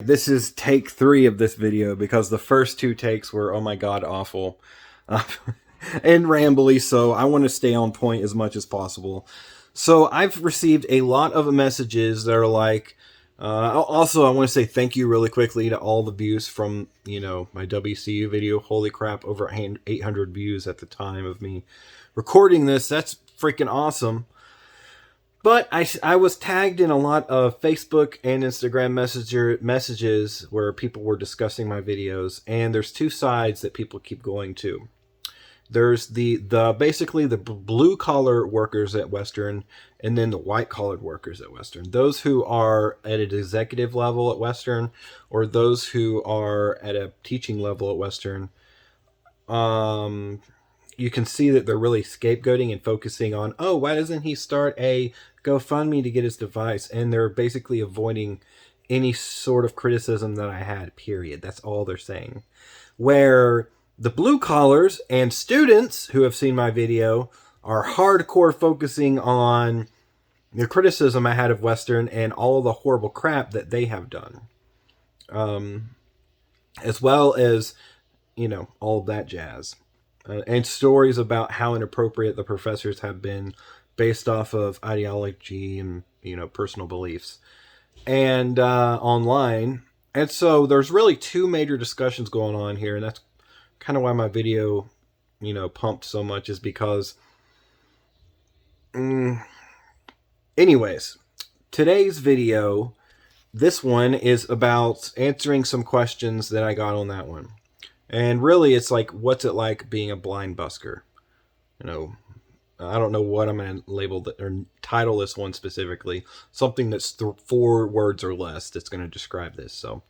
This is take 3 of this video because the first 2 takes were, oh my god, awful. Uh, and rambly, so I want to stay on point as much as possible. So I've received a lot of messages that are like, also I want to say thank you really quickly to all the views from, my WCU video. Holy crap, over 800 views at the time of me recording this. That's freaking awesome. But I was tagged in a lot of Facebook and Instagram messages where people were discussing my videos, and there's 2 sides that people keep going to. There's the basically the blue collar workers at Western, and then the white collared workers at Western. Those who are at an executive level at Western, or those who are at a teaching level at Western. You can see that they're really scapegoating and focusing on, oh, why doesn't he start a GoFundMe to get his device? And they're basically avoiding any sort of criticism that I had, period. That's all they're saying. Where the blue collars and students who have seen my video are hardcore focusing on the criticism I had of Western and all the horrible crap that they have done. As well as, all that jazz. And stories about how inappropriate the professors have been based off of ideology and, personal beliefs. And online. And so there's really 2 major discussions going on here. And that's kind of why my video, pumped so much, is because... Anyways, today's video, this one is about answering some questions that I got on that one. And really, it's like, what's it like being a blind busker? I don't know what I'm going to label or title this one specifically. Something that's 4 words or less that's going to describe this. So,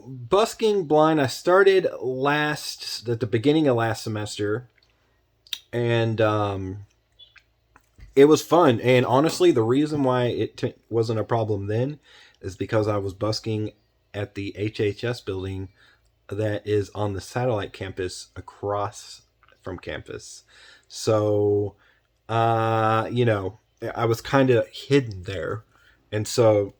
busking blind, I started at the beginning of last semester. And it was fun. And honestly, the reason why it wasn't a problem then is because I was busking at the HHS building that is on the satellite campus across from campus. So, I was kind of hidden there. And so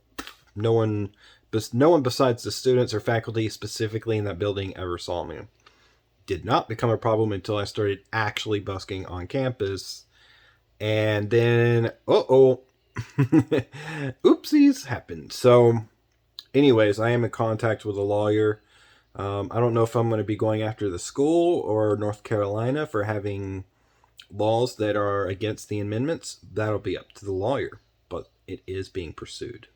no one besides the students or faculty specifically in that building ever saw me. Did not become a problem until I started actually busking on campus. And then, oopsies happened. So, anyways, I am in contact with a lawyer. I don't know if I'm going to be going after the school or North Carolina for having laws that are against the amendments. That'll be up to the lawyer, but it is being pursued.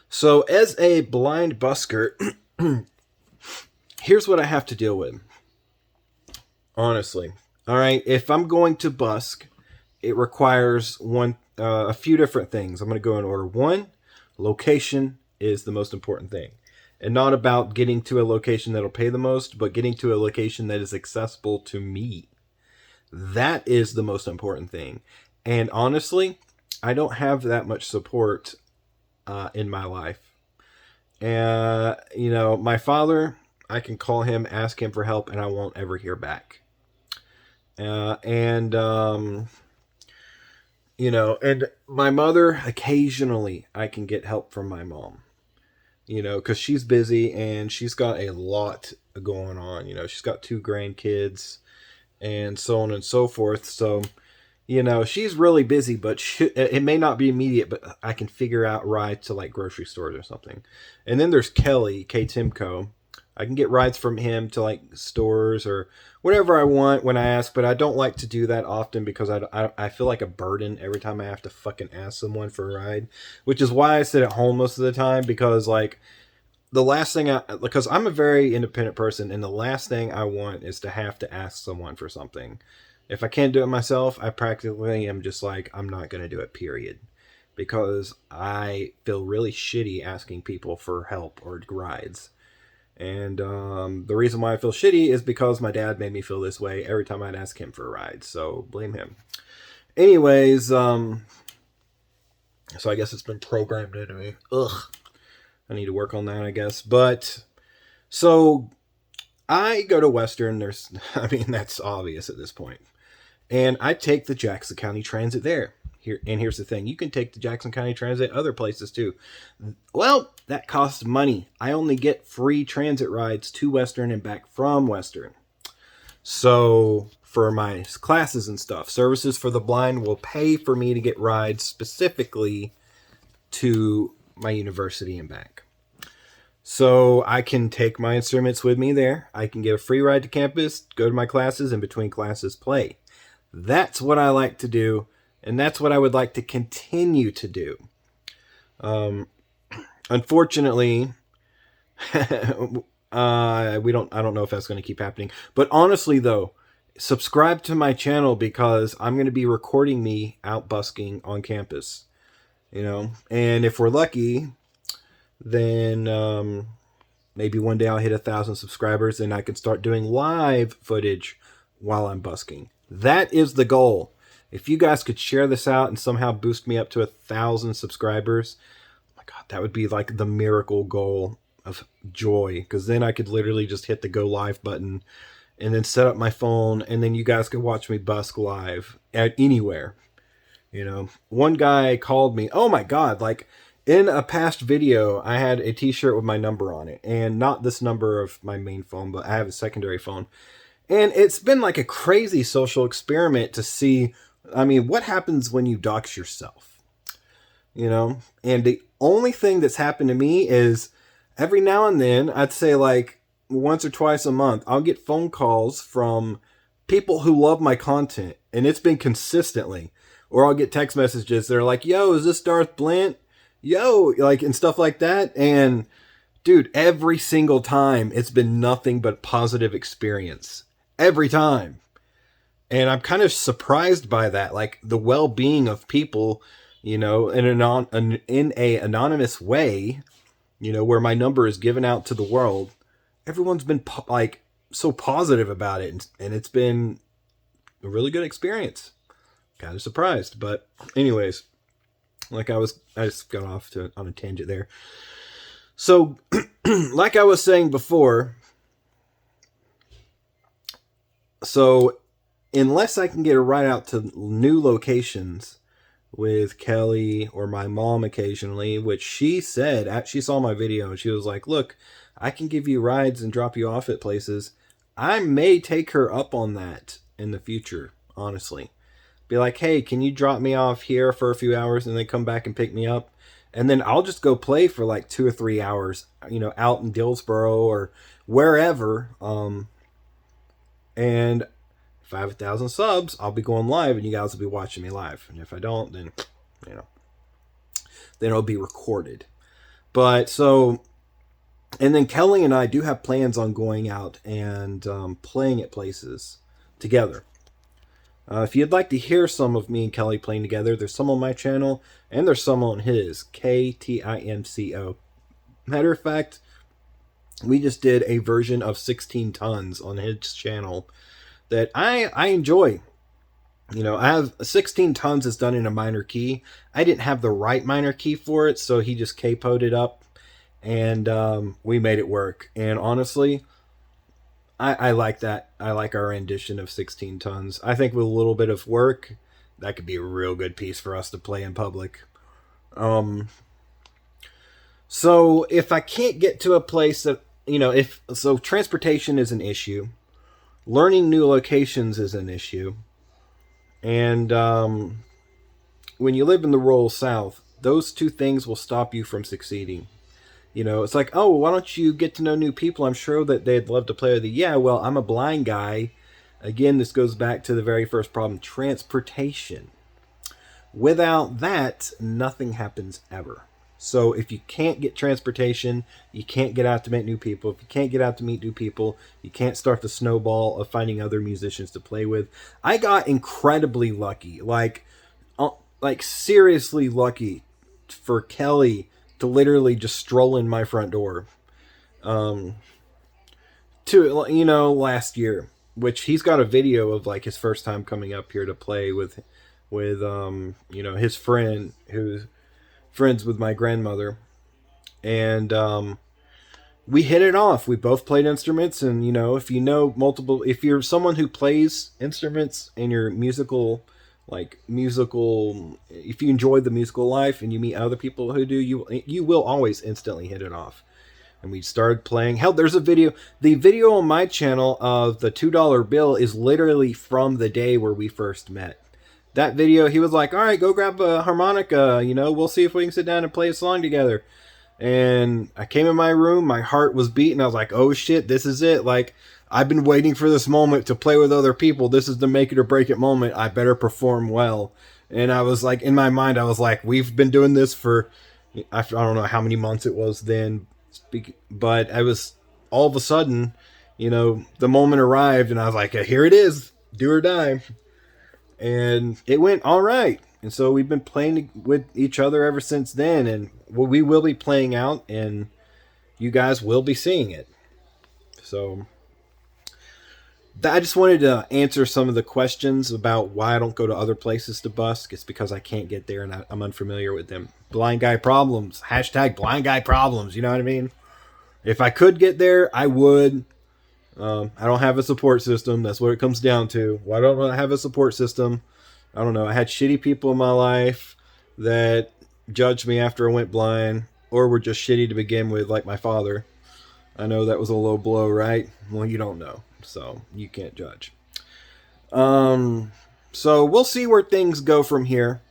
So, as a blind busker, here's what I have to deal with. Honestly. All right, if I'm going to busk, it requires a few different things. I'm going to go in order. 1, location is the most important thing. And not about getting to a location that'll pay the most, but getting to a location that is accessible to me. That is the most important thing. And honestly, I don't have that much support in my life. My father, I can call him, ask him for help, and I won't ever hear back. And my mother, occasionally I can get help from my mom, because she's busy and she's got a lot going on. She's got 2 grandkids and so on and so forth. So, she's really busy, but it may not be immediate, but I can figure out rides to like grocery stores or something. And then there's Kelly, K. Timko. I can get rides from him to like stores or whatever I want when I ask, but I don't like to do that often because I feel like a burden every time I have to fucking ask someone for a ride, which is why I sit at home most of the time, because like the last thing because I'm a very independent person, and the last thing I want is to have to ask someone for something. If I can't do it myself, I practically am just like, I'm not going to do it, period. Because I feel really shitty asking people for help or rides. And the reason why I feel shitty is because my dad made me feel this way every time I'd ask him for a ride. So blame him. Anyways, so I guess it's been programmed into me. Ugh. I need to work on that, I guess. But so I go to Western. That's obvious at this point. And I take the Jackson County Transit there. Here's the thing: you can take the Jackson County Transit other places too. Well, that costs money. I only get free transit rides to Western and back from Western. So for my classes and stuff, Services for the Blind will pay for me to get rides specifically to my university and back. So I can take my instruments with me there. I can get a free ride to campus, go to my classes, and between classes play. That's what I like to do, and that's what I would like to continue to do. Unfortunately, I don't know if that's going to keep happening. But honestly, though, subscribe to my channel because I'm going to be recording me out busking on campus. And if we're lucky, then maybe one day I'll hit 1,000 subscribers and I can start doing live footage while I'm busking. That is the goal. If you guys could share this out and somehow boost me up to 1,000 subscribers, oh my God, that would be like the miracle goal of joy. Because then I could literally just hit the go live button and then set up my phone, and then you guys could watch me busk live at anywhere. One guy called me. Oh my God, like in a past video, I had a t-shirt with my number on it, and not this number of my main phone, but I have a secondary phone. And it's been like a crazy social experiment to see, what happens when you dox yourself, And the only thing that's happened to me is every now and then, I'd say like once or twice a month, I'll get phone calls from people who love my content, and it's been consistently. Or I'll get text messages. They're like, yo, is this Darth Blint? Yo, like, and stuff like that. And dude, every single time it's been nothing but positive experience. Every time. And I'm kind of surprised by that. Like the well-being of people, in a anonymous way, where my number is given out to the world. Everyone's been like so positive about it. And it's been a really good experience. Kind of surprised, but anyways, I just got off on a tangent there. So, like I was saying before, so unless I can get a ride out to new locations with Kelly or my mom occasionally, which she said, she saw my video and she was like, look, I can give you rides and drop you off at places. I may take her up on that in the future, honestly. Be like, hey, can you drop me off here for a few hours and then come back and pick me up? And then I'll just go play for like 2 or 3 hours, out in Dillsboro or wherever. And if I have 1,000 subs, I'll be going live and you guys will be watching me live. And if I don't, then, then it'll be recorded. But so, and then Kelly and I do have plans on going out and playing at places together. If you'd like to hear some of me and Kelly playing together, there's some on my channel, and there's some on his, KTIMCO. Matter of fact, we just did a version of 16 Tons on his channel that I enjoy. I have 16 Tons is done in a minor key. I didn't have the right minor key for it, so he just capoed it up, and we made it work. And honestly, I like that. I like our rendition of 16 Tons. I think with a little bit of work, that could be a real good piece for us to play in public. So if I can't get to a place that, transportation is an issue. Learning new locations is an issue. And when you live in the rural South, those two things will stop you from succeeding. It's like, oh, why don't you get to know new people? I'm sure that they'd love to play with you. Yeah, well, I'm a blind guy. Again, this goes back to the very first problem, transportation. Without that, nothing happens ever. So if you can't get transportation, you can't get out to meet new people. If you can't get out to meet new people, you can't start the snowball of finding other musicians to play with. I got incredibly lucky, like seriously lucky for Kelly to literally just stroll in my front door. Last year, which he's got a video of like his first time coming up here to play with his friend who's friends with my grandmother. And we hit it off. We both played instruments, and if you're someone who plays instruments and you're musical like musical. If you enjoy the musical life and you meet other people who do, you will always instantly hit it off. And we started playing. Hell, there's a video. The video on my channel of the $2 bill is literally from the day where we first met. That video, he was like, all right, go grab a harmonica. You know, we'll see if we can sit down and play a song together. And I came in my room, my heart was beating. I was like, oh shit, this is it. Like, I've been waiting for this moment to play with other people. This is the make it or break it moment. I better perform well. And I was like, in my mind, I was like, we've been doing this for, I don't know how many months it was then. But I was, all of a sudden, you know, the moment arrived and I was like, here it is, do or die. And it went all right. And so we've been playing with each other ever since then. And we will be playing out and you guys will be seeing it. So I just wanted to answer some of the questions about why I don't go to other places to busk. It's because I can't get there and I'm unfamiliar with them. Blind guy problems. Hashtag blind guy problems. You know what I mean? If I could get there, I would. I don't have a support system. That's what it comes down to. Why don't I have a support system? I don't know. I had shitty people in my life that judged me after I went blind or were just shitty to begin with, like my father. I know that was a low blow, right? Well, you don't know, so you can't judge. So we'll see where things go from here.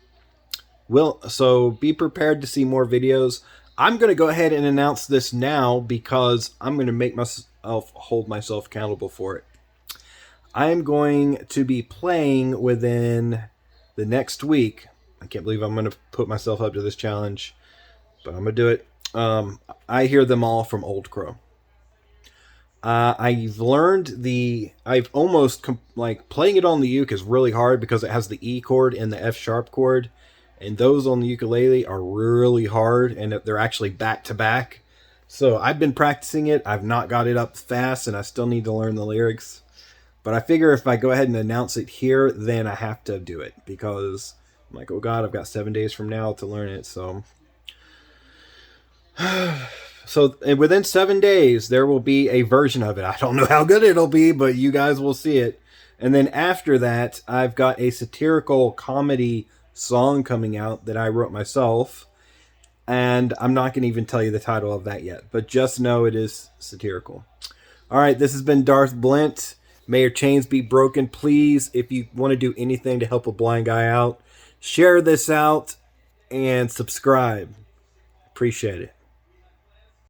So be prepared to see more videos. I'm going to go ahead and announce this now because I'm going to make myself hold myself accountable for it. I am going to be playing within the next week. I can't believe I'm going to put myself up to this challenge, but I'm going to do it. I hear them all from Old Crow. I've learned I've almost, playing it on the uke is really hard because it has the E chord and the F sharp chord. And those on the ukulele are really hard, and they're actually back to back. So I've been practicing it. I've not got it up fast, and I still need to learn the lyrics. But I figure if I go ahead and announce it here, then I have to do it. Because I'm like, oh God, I've got 7 days from now to learn it. So within 7 days, there will be a version of it. I don't know how good it'll be, but you guys will see it. And then after that, I've got a satirical comedy song coming out that I wrote myself, and I'm not going to even tell you the title of that yet, but just know it is satirical. All right, this has been Darth Blint. May your chains be broken. Please, if you want to do anything to help a blind guy out, share this out and subscribe. Appreciate it.